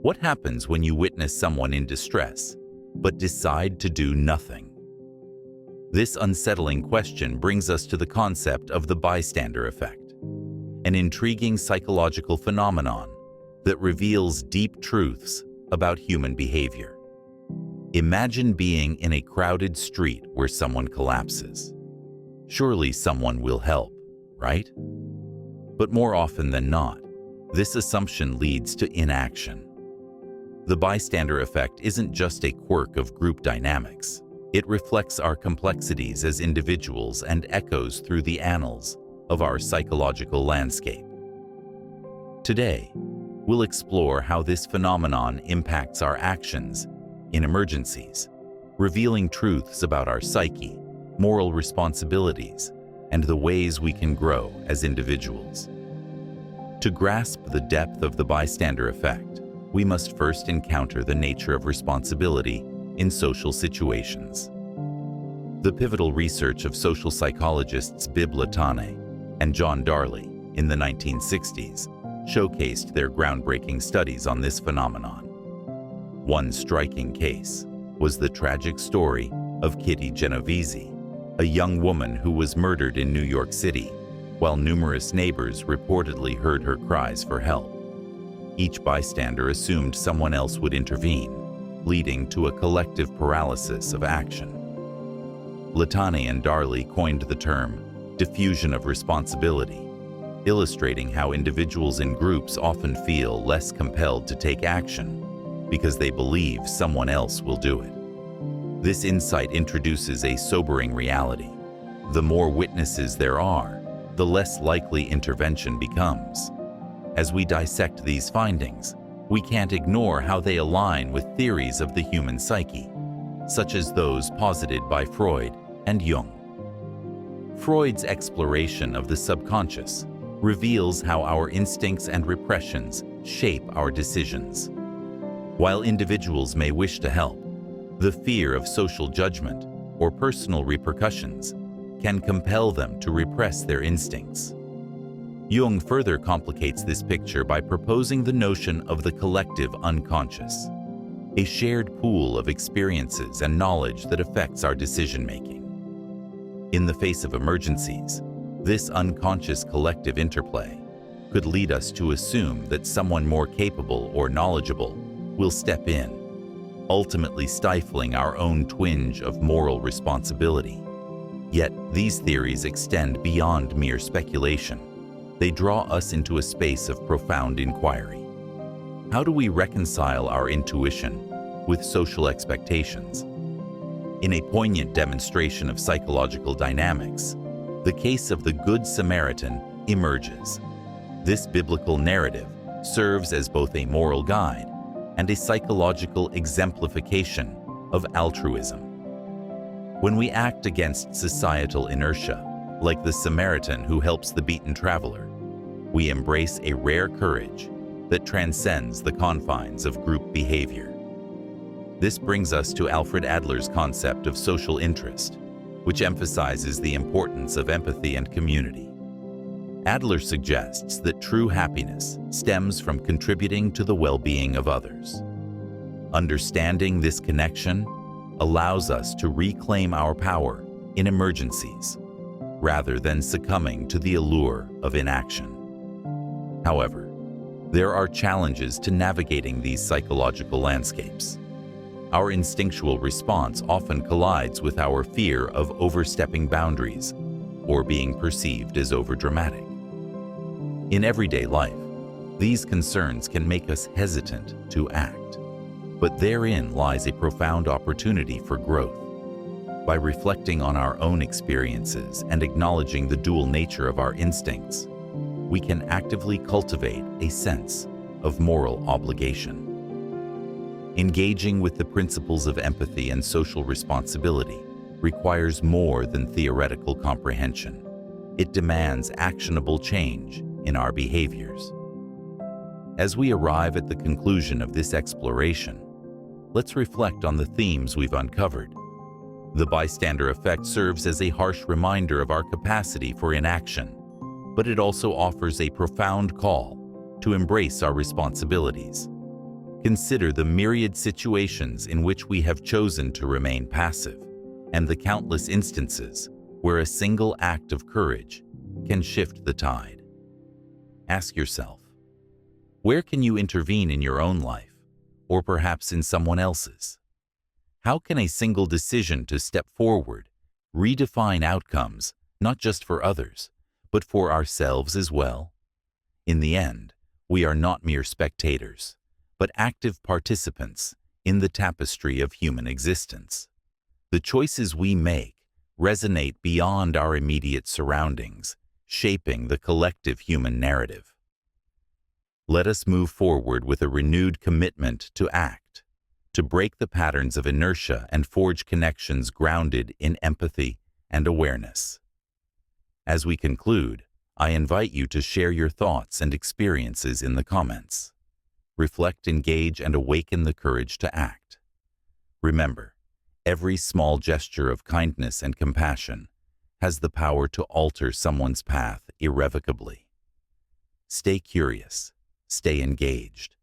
What happens when you witness someone in distress, but decide to do nothing? This unsettling question brings us to the concept of the bystander effect, an intriguing psychological phenomenon that reveals deep truths about human behavior. Imagine being in a crowded street where someone collapses. Surely someone will help, right? But more often than not, this assumption leads to inaction. The bystander effect isn't just a quirk of group dynamics. It reflects our complexities as individuals and echoes through the annals of our psychological landscape. Today, we'll explore how this phenomenon impacts our actions in emergencies, revealing truths about our psyche, moral responsibilities, and the ways we can grow as individuals. To grasp the depth of the bystander effect, we must first encounter the nature of responsibility in social situations. The pivotal research of social psychologists Bibb Latané and John Darley in the 1960s showcased their groundbreaking studies on this phenomenon. One striking case was the tragic story of Kitty Genovese, a young woman who was murdered in New York City, while numerous neighbors reportedly heard her cries for help. Each bystander assumed someone else would intervene, leading to a collective paralysis of action. Latané and Darley coined the term diffusion of responsibility, illustrating how individuals in groups often feel less compelled to take action because they believe someone else will do it. This insight introduces a sobering reality. The more witnesses there are, the less likely intervention becomes. As we dissect these findings, we can't ignore how they align with theories of the human psyche, such as those posited by Freud and Jung. Freud's exploration of the subconscious reveals how our instincts and repressions shape our decisions. While individuals may wish to help, the fear of social judgment or personal repercussions can compel them to repress their instincts. Jung further complicates this picture by proposing the notion of the collective unconscious, a shared pool of experiences and knowledge that affects our decision-making. In the face of emergencies, this unconscious collective interplay could lead us to assume that someone more capable or knowledgeable will step in, ultimately stifling our own twinge of moral responsibility. Yet, these theories extend beyond mere speculation. They draw us into a space of profound inquiry. How do we reconcile our intuition with social expectations? In a poignant demonstration of psychological dynamics, the case of the Good Samaritan emerges. This biblical narrative serves as both a moral guide and a psychological exemplification of altruism. When we act against societal inertia, like the Samaritan who helps the beaten traveler, we embrace a rare courage that transcends the confines of group behavior. This brings us to Alfred Adler's concept of social interest, which emphasizes the importance of empathy and community. Adler suggests that true happiness stems from contributing to the well-being of others. Understanding this connection allows us to reclaim our power in emergencies, rather than succumbing to the allure of inaction. However, there are challenges to navigating these psychological landscapes. Our instinctual response often collides with our fear of overstepping boundaries or being perceived as overdramatic. In everyday life, these concerns can make us hesitant to act, but therein lies a profound opportunity for growth. By reflecting on our own experiences and acknowledging the dual nature of our instincts, we can actively cultivate a sense of moral obligation. Engaging with the principles of empathy and social responsibility requires more than theoretical comprehension. It demands actionable change in our behaviors. As we arrive at the conclusion of this exploration, let's reflect on the themes we've uncovered. The bystander effect serves as a harsh reminder of our capacity for inaction, but it also offers a profound call to embrace our responsibilities. Consider the myriad situations in which we have chosen to remain passive, and the countless instances where a single act of courage can shift the tide. Ask yourself, where can you intervene in your own life, or perhaps in someone else's? How can a single decision to step forward redefine outcomes, not just for others, but for ourselves as well? In the end, we are not mere spectators, but active participants in the tapestry of human existence. The choices we make resonate beyond our immediate surroundings, shaping the collective human narrative. Let us move forward with a renewed commitment to act, to break the patterns of inertia and forge connections grounded in empathy and awareness. As we conclude, I invite you to share your thoughts and experiences in the comments. Reflect, engage, and awaken the courage to act. Remember, every small gesture of kindness and compassion has the power to alter someone's path irrevocably. Stay curious, stay engaged,